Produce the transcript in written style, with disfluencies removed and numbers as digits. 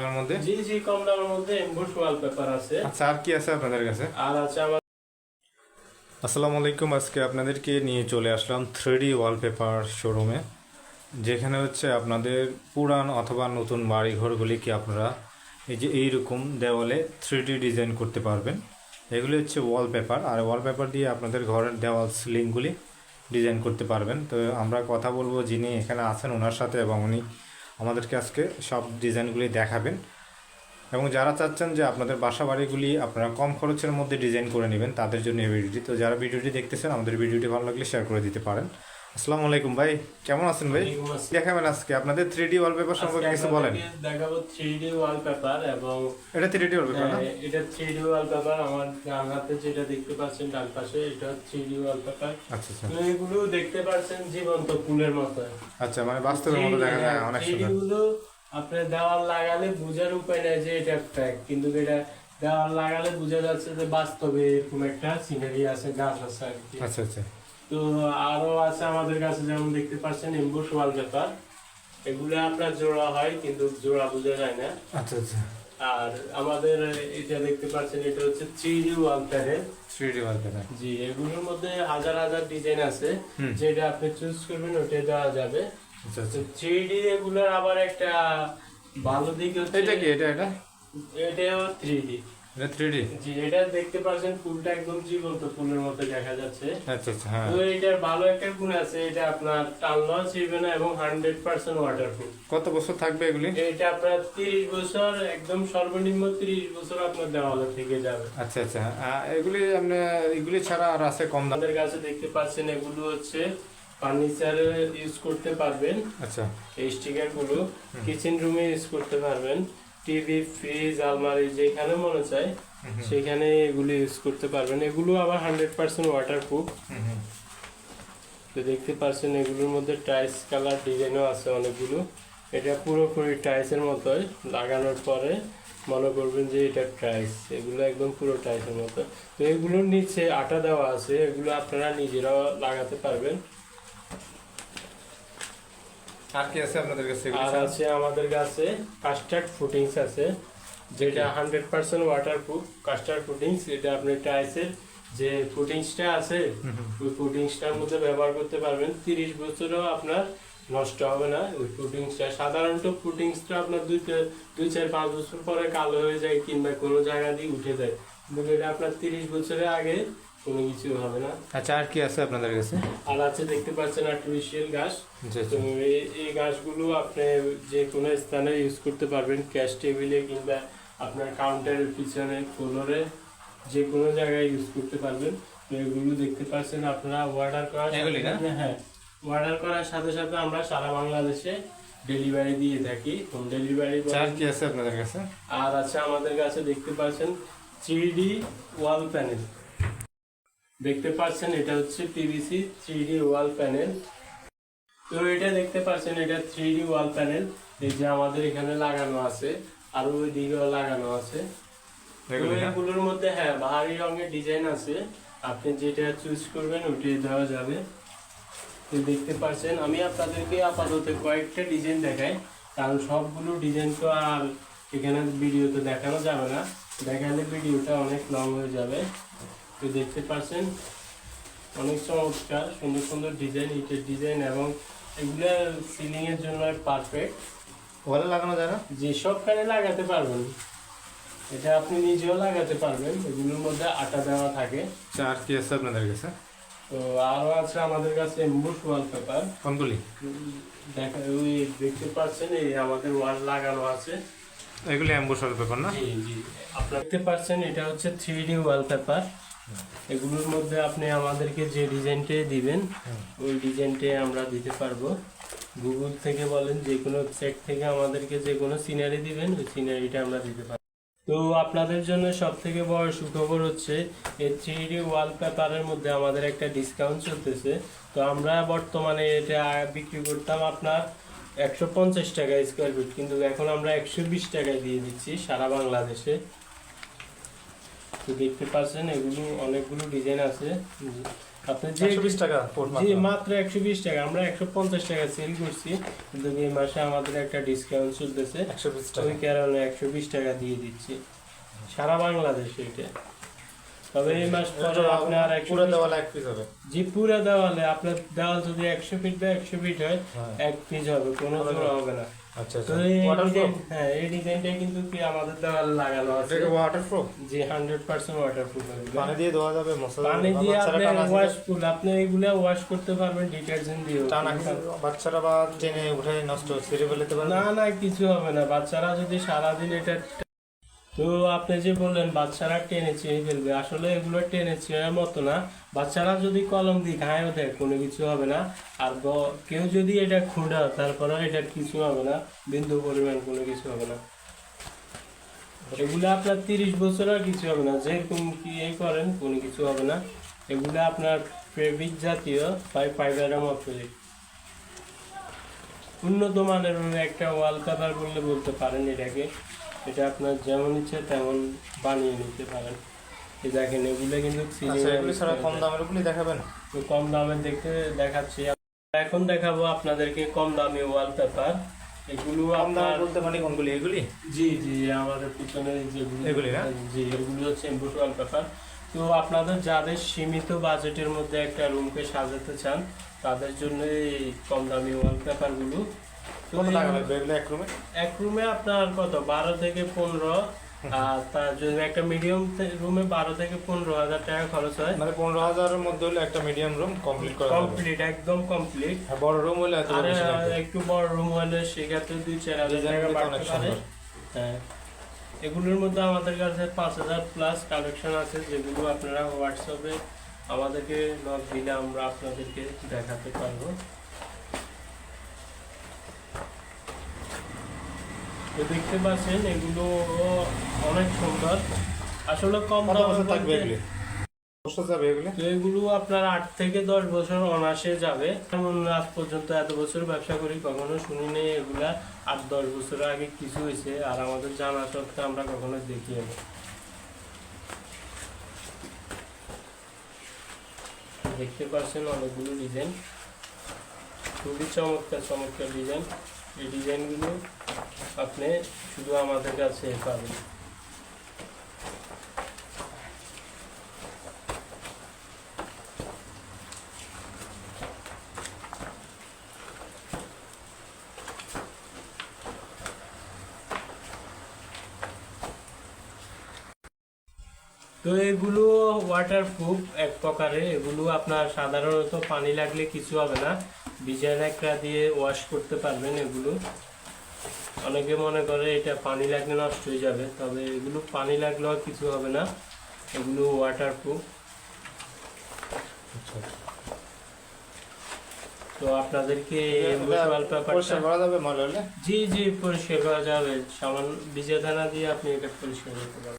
এর মধ্যে জি জি কম দামের মধ্যে এমবোস ওয়ালপেপার আছে। আচ্ছা, আর কি আছে আপনাদের কাছে? আর আছে আমার আসসালামু আলাইকুম। আজকে আপনাদেরকে নিয়ে চলে আসলাম 3D ওয়ালপেপার শোরুমে, যেখানে হচ্ছে আপনাদের পুরান অথবা নতুন বাড়ি ঘরগুলিকে আপনারা এই যে এইরকম দেওয়ালে 3D ডিজাইন করতে পারবেন। এগুলি হচ্ছে ওয়ালপেপার, আর ওয়ালপেপার দিয়ে আপনাদের ঘরের দেওয়াল সিলিংগুলি ডিজাইন করতে পারবেন। তো আমরা কথা বলবো যিনি এখানে আছেন ওনার সাথে, এবং উনি আমাদেরকে আজকে সব ডিজাইনগুলি দেখাবেন। এবং যারা চাচ্ছেন যে আপনাদের বাসা বাড়িগুলি আপনারা কম খরচের মধ্যে ডিজাইন করে নেবেন, তাদের জন্য এই ভিডিওটি। তো যারা ভিডিওটি দেখতেছেন, আমাদের ভিডিওটি ভালো লাগলে শেয়ার করে দিতে পারেন। আসসালামু আলাইকুম ভাই, কেমন আছেন ভাই? দেখাবেন আজকে আপনাদের 3D ওয়ালপেপার সম্পর্কে কিছু বলেন। দেখাবো 3D ওয়ালপেপার, এবং এটা 3D ওয়ালপেপার না? এটা 3D ওয়ালপেপার। আমার ডান হাতে যেটা দেখতে পাচ্ছেন ডান পাশে, এটা 3D ওয়ালপেপার। আচ্ছা আচ্ছা। এগুলো দেখতে পাচ্ছেন জীবন্ত ফুলের মতো। আচ্ছা, মানে বাস্তবের মতো দেখা যায়, অনেক সুন্দর। এগুলো আপনি দেওয়াল লাগালে বোঝার উপায় নাই যে এটা ফ্যাক, কিন্তু এটা দেওয়াল লাগালে বোঝা যাচ্ছে যে বাস্তবে এরকম একটা সিনারি আছে, গাছ আছে আর কি। আচ্ছা আচ্ছা। তো আরো আছে আমাদের কাছে, যেমন দেখতে পাচ্ছেন এমবোস ওয়ালপেপার। এগুলো আপনার জোড়া হয়, কিন্তু জোড়া বোঝা যায় না। আচ্ছা আচ্ছা। আর আমাদের এটা দেখতে পাচ্ছেন, এটা হচ্ছে 3D ওয়ালপেপার। 3D ওয়ালপেপার, জি, এগুলোর মধ্যে হাজার হাজার ডিজাইন আছে, যেটা আপনি চুজ করবেন ওটাই দেওয়া যাবে। আচ্ছা আচ্ছা। 3D এগুলোর আবার একটা ভালো দিক হচ্ছে, এটা কি? এটা এটাও 3D। এটা 3D? জি, এটা দেখতে পাচ্ছেন ফুলটা একদম জীবন্ত ফুলের মতো দেখা যাচ্ছে। আচ্ছা আচ্ছা। হ্যাঁ। তো এটার ভালো একটা গুণ আছে, এটা আপনার টানলেও ছিড়বে না এবং 100% ওয়াটারপ্রুফ। কত বছর থাকবে এগুলি? এটা আপনার 30 বছর, একদম সর্বনিম্ন 30 বছর আপনার দেওয়ালে থেকে যাবে। আচ্ছা আচ্ছা। এগুলি আপনি এগুলি ছাড়া আর আছে কম দাম? আমাদের কাছে দেখতে পাচ্ছেন এগুলো হচ্ছে ফার্নিচারে ইউজ করতে পারবেন। আচ্ছা। এই স্টিকার গুলো কিচেন রুমে ইউজ করতে পারবেন, টিভি, ফ্রিজ, আলমারি যেখানে মনে চায় সেখানে এগুলো ইউজ করতে পারবেন। এগুলো আবার 100% ওয়াটারপ্রুফ। তো দেখতে পাচ্ছেন এগুলোর মধ্যে টাইলস কালার ডিজাইনও আছে অনেকগুলো। এটা পুরোপুরি টাইলসের মতোই, লাগানোর পরে মনে করবেন যে এটা টাইলস, এগুলো একদম পুরো টাইলসের মতো। তো এগুলোর নিচে আটা দেওয়া আছে, এগুলো আপনারা নিজেরাও লাগাতে পারবেন। আর কি আছে আপনাদের কাছে? আর আছে আমাদের কাছে কাস্টার্ড ফুটিংস আছে, যেটা 100% ওয়াটারপ্রুফ কাস্টার্ড ফুটিংস। এটা আপনি টাইলসের যে ফুটিংসটা আছে ওই ফুটিংসটার মধ্যে ব্যবহার করতে পারবেন, 30 বছরও আপনার নষ্ট হবে না ওই ফুটিংসটা। সাধারণত ফুটিংসটা আপনার 2-4-5 বছর পরে কালো হয়ে যায় কিংবা কোনো জায়গা দিয়ে উঠে যায়, কিন্তু এটা আপনার 30 বছরের আগে কোনো কিছু হবে না। আচ্ছা, আর কি আছে আপনাদের কাছে? আর আছে দেখতে পাচ্ছেন আর্টিফিশিয়াল ঘাস। আচ্ছা তো আচ্ছা। এই ঘাসগুলো আপনি যে কোনো স্থানে ইউজ করতে পারবেন, ক্যাশ টেবিলে কিংবা আপনার কাউন্টারের পিছনে, ফ্লোরে, যে কোনো জায়গায় ইউজ করতে পারবেন। তো এগুলো দেখতে পাচ্ছেন আপনারা অর্ডার করার এগুলি না? হ্যাঁ, অর্ডার করার সাথে সাথে আমরা সারা বাংলাদেশে ডেলিভারি দিয়ে থাকি, হোম ডেলিভারি। আর কি আছে আপনাদের কাছে? আর আছে আমাদের কাছে দেখতে পাচ্ছেন 3D ওয়াল প্যানেল। দেখতে পাচ্ছেন এটা হচ্ছে পিভিসি 3D ওয়াল প্যানেল। তো এটা দেখতে পাচ্ছেন এটা 3D ওয়াল প্যানেল, এই যে আমাদের এখানে লাগানো আছে, আর ওই দিকেও লাগানো আছে। এগুলোর মধ্যে হ্যাঁ ভারী রঙের ডিজাইন আছে, আপনি যেটা চুজ করবেন ওইটাই দেওয়া যাবে। তো দেখতে পাচ্ছেন আমি আপনাদেরকে আপাতত কয়েকটা ডিজাইন দেখাই, কারণ সবগুলো ডিজাইন তো আর এখানে ভিডিওতে দেখানো যাবে না, দেখালে ভিডিওটা অনেক লং হয়ে যাবে। তো দেখতে পাচ্ছেন অনেক চমৎকার সুন্দর সুন্দর ডিজাইন, ইটের ডিজাইন, এবং এগুলো সিলিং এর জন্য পারফেক্ট। ওয়ালে লাগানো যায় না? যে সবখানে লাগাতে পারবেন, এটা আপনি নিজেও লাগাতে পারবেন, এগুলোর মধ্যে আটা দেওয়া থাকে। আচ্ছা, আর কি আছে আপনাদের কাছে? তো আরো আছে আমাদের কাছে এমবোস ওয়ালপেপার। কোনগুলি? ওই দেখতে পাচ্ছেন এই আমাদের ওয়াল লাগানো আছে। এগুলি অ্যাম্বুশ ওয়ালপেপার না? জি জি, আপনারা দেখতে পাচ্ছেন এটা হচ্ছে 3D ওয়ালপেপার। এগুলোর মধ্যে আপনি আমাদেরকে যে ডিজাইনটাই দিবেন ওই ডিজাইনটাই আমরা দিতে পারবো। গুগল থেকে বলেন, যে কোনো ওয়েবসাইট থেকে আমাদেরকে যে কোনো সিনারি দিবেন ওই সিনারিটা আমরা দিতে পারবো। তো আপনাদের জন্য সব থেকে বড় সুখবর হচ্ছে এই 3D ওয়ালপেপারের মধ্যে আমাদের একটা ডিসকাউন্ট চলতেছে। তো আমরা বর্তমানে এটা বিক্রি করতাম আপনার 150 টাকা স্কোয়ার ফিট, কিন্তু এখন আমরা 120 টাকায় দিয়ে দিচ্ছি সারা বাংলাদেশে। তো দেখতে পাচ্ছেন এগুলো অনেকগুলো ডিজাইন আছে, আপনি যে 120 টাকা ফুট জি মাত্র 120 টাকা, আমরা 150 টাকা সেল করছি, কিন্তু এই মাসে আমাদের একটা ডিসকাউন্ট চলতেছে, 120 টাকা। ওই কারণে 120 টাকা দিয়ে দিচ্ছি সারা বাংলাদেশে এটা। তবে এই মাস পরে আপনার পুরো দেওয়ালে এক পিস হবে। জি পুরো দেওয়ালে আপনার দেওয়াল যদি 100 ফিট বা 100 ফিট হয়, হ্যাঁ। এক পিস হবে, কোনো জোড়া হবে না। আচ্ছা তো আচ্ছা, এই ওয়াটারপ্রুফ? ডিজাইন, হ্যাঁ এই ডিজাইনটা কিন্তু কি আমাদের দেওয়ালে লাগানো আছে। এটা ওয়াটারপ্রুফ? জি 100% ওয়াটারপ্রুফ হবে। পানি দিয়ে ধোয়া যাবে, মশলা পানি দিয়ে আপনি বাচ্চারা ওয়াশ করলে আপনি এগুলা ওয়াশ করতে পারবেন ডিটারজেন্ট দিয়ে। টানা বাচ্চারা বা টেনে উঠে নষ্ট ছিঁড়ে ফেলতে পারবে না না কিছু হবে না, বাচ্চারা যদি সারাদিন এটা, তো আপনি যে বললেন বাচ্চারা টেনে ছিঁড়ে ফেলবে, আসলে এগুলো টেনে ছিঁড়ার মতো না। বাচ্চারা যদি কলম দিয়ে ঘায়েও দেয় কোনো কিছু হবে না, আর কেউ যদি এটা খুঁড়া তারপরে এটার কিছু হবে না, বিন্দু পরিমাণ কোনো কিছু হবে না। এগুলো আপনার 30 বছর আর কিছু হবে না, যেরকম কি এই করেন কোনো কিছু হবে না। এগুলো আপনার ফেব্রিক জাতীয় ফাইবারের মতো উন্নত মানের একটা ওয়ালপেপার বললে বলতে পারেন এটাকে। এটা আপনার যেমন ইচ্ছে তেমন বানিয়ে নিতে পারেন। এই দেখেন এগুলো কিন্তু আচ্ছা, এগুলি ছাড়া কম দামের গুলি দেখাবেন? তো কম দামের দেখতে দেখাচ্ছি। এখন দেখাবো আপনাদেরকে কম দামি ওয়ালপেপার। এগুলো কম দামে আপনার বলতে মানে কোনগুলি? এগুলি? জি জি আমাদের পিছনে যেগুলো এগুলি না? জি এগুলো হচ্ছে এমবোস ওয়ালপেপার। তো আপনাদের যাদের সীমিত বাজেটের মধ্যে একটা রুমকে সাজাতে চান, তাদের জন্য এই কম দামি ওয়ালপেপার গুলো। তো কত টাকা লাগবে এগুলো এক রুমে? এক রুমে আপনার কত 12 থেকে 15, আর তার যদি একটা মিডিয়াম রুমে 12 থেকে 15,000 টাকা খরচ হয়। মানে 15,000 এর মধ্যে হলে একটা মিডিয়াম রুম কমপ্লিট করা যাবে? কমপ্লিট, একদম কমপ্লিট। আর বড় রুম হলে এত আর বেশি লাগবে? একটু বড় রুম হলে সেক্ষেত্রে 2-4,000 টাকা ডিজাইনগুলো তো বাড়তে অনেক পারে। সুন্দর। হ্যাঁ এগুলোর মধ্যে আমাদের কাছে 5,000 প্লাস কালেকশন আছে, যেগুলো আপনারা হোয়াটসঅ্যাপে আমাদেরকে নক দিলে আমরা আপনাদেরকে দেখাতে পারবো। তো দেখতে পাচ্ছেন এগুলো অনেক সুন্দর, আসলে কম কত দামে বছর থাকবে বলতে- এগুলি? বছর যাবে এগুলি? তো এগুলো আপনার 8 থেকে 10 বছর অনায়াসে যাবে। যেমন আজ পর্যন্ত এত বছর ব্যবসা করি কখনো শুনিনি এগুলা 8-10 বছর আগে কিছু হয়েছে, আর আমাদের জানা সত্ত্বেও আমরা কখনো দেখিও না। দেখতে পাচ্ছেন অনেকগুলো ডিজাইন, খুবই চমৎকার চমৎকার ডিজাইন। এই ডিজাইনগুলো আপনি শুধু আমাদের কাছে পাবেন। তো এগুলো ওয়াটারপ্রুফ এক প্রকারে, এগুলো আপনার সাধারণত পানি লাগলে কিছু হবে না, ডিজাইন একটা দিয়ে ওয়াশ করতে পারবেন। এগুলো অনেকে মনে করে এটা পানি লাগলে নষ্ট হয়ে যাবে, তবে এগুলো পানি লাগলেও কিছু হবে না, এগুলো ওয়াটারপ্রুফ। তো আপনাদেরকে পরিষ্কার করা যাবে ময়লা হলে? জি জি পরিষ্কার করা যাবে, সামান্য ভিজে দানা দিয়ে আপনি এটা পরিষ্কার করতে পারবেন।